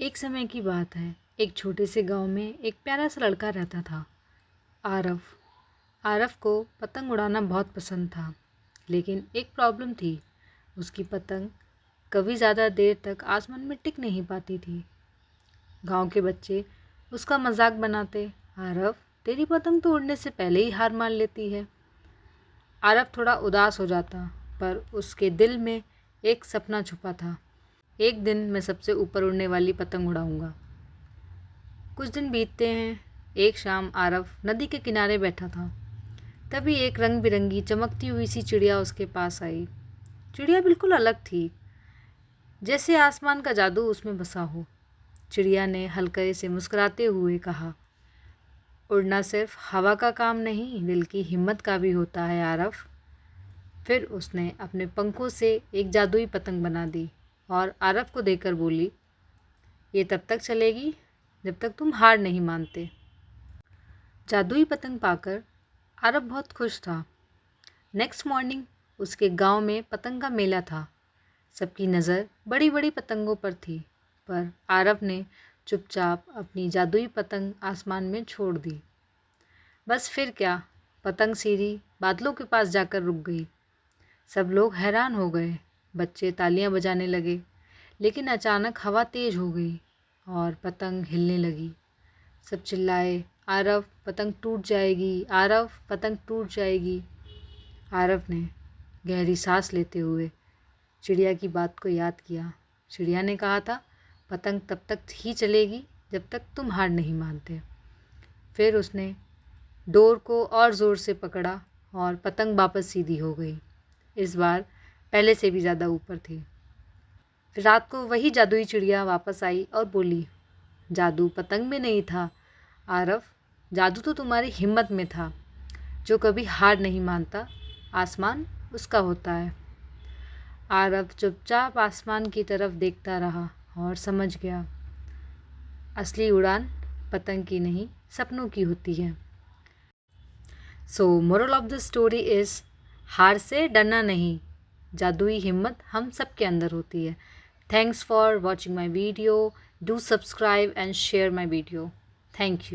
एक समय की बात है। एक छोटे से गांव में एक प्यारा सा लड़का रहता था, आरव। आरव को पतंग उड़ाना बहुत पसंद था, लेकिन एक प्रॉब्लम थी। उसकी पतंग कभी ज़्यादा देर तक आसमान में टिक नहीं पाती थी। गांव के बच्चे उसका मजाक बनाते, आरव तेरी पतंग तो उड़ने से पहले ही हार मान लेती है। आरव थोड़ा उदास हो जाता, पर उसके दिल में एक सपना छुपा था। एक दिन मैं सबसे ऊपर उड़ने वाली पतंग उड़ाऊंगा। कुछ दिन बीतते हैं। एक शाम आरव नदी के किनारे बैठा था। तभी एक रंग बिरंगी चमकती हुई सी चिड़िया उसके पास आई। चिड़िया बिल्कुल अलग थी, जैसे आसमान का जादू उसमें बसा हो। चिड़िया ने हल्के से मुस्कुराते हुए कहा, उड़ना सिर्फ हवा का काम नहीं, दिल की हिम्मत का भी होता है आरव। फिर उसने अपने पंखों से एक जादुई पतंग बना दी और आरव को देकर बोली, ये तब तक चलेगी जब तक तुम हार नहीं मानते। जादुई पतंग पाकर आरव बहुत खुश था। नेक्स्ट मॉर्निंग उसके गांव में पतंग का मेला था। सबकी नज़र बड़ी बड़ी पतंगों पर थी, पर आरव ने चुपचाप अपनी जादुई पतंग आसमान में छोड़ दी। बस फिर क्या, पतंग सीधी बादलों के पास जाकर रुक गई। सब लोग हैरान हो गए। बच्चे तालियां बजाने लगे, लेकिन अचानक हवा तेज हो गई और पतंग हिलने लगी। सब चिल्लाए, आरव पतंग टूट जाएगी, आरव पतंग टूट जाएगी। आरव ने गहरी सांस लेते हुए चिड़िया की बात को याद किया। चिड़िया ने कहा था, पतंग तब तक ही चलेगी जब तक तुम हार नहीं मानते। फिर उसने डोर को और ज़ोर से पकड़ा और पतंग वापस सीधी हो गई। इस बार पहले से भी ज़्यादा ऊपर थी। फिर रात को वही जादुई चिड़िया वापस आई और बोली, जादू पतंग में नहीं था आरव, जादू तो तुम्हारी हिम्मत में था। जो कभी हार नहीं मानता, आसमान उसका होता है। आरव चुपचाप आसमान की तरफ देखता रहा और समझ गया, असली उड़ान पतंग की नहीं, सपनों की होती है। सो moral of the story is, हार से डरना नहीं, जादुई हिम्मत हम सब के अंदर होती है। Thanks for watching my video. Do subscribe and share my video. Thank you.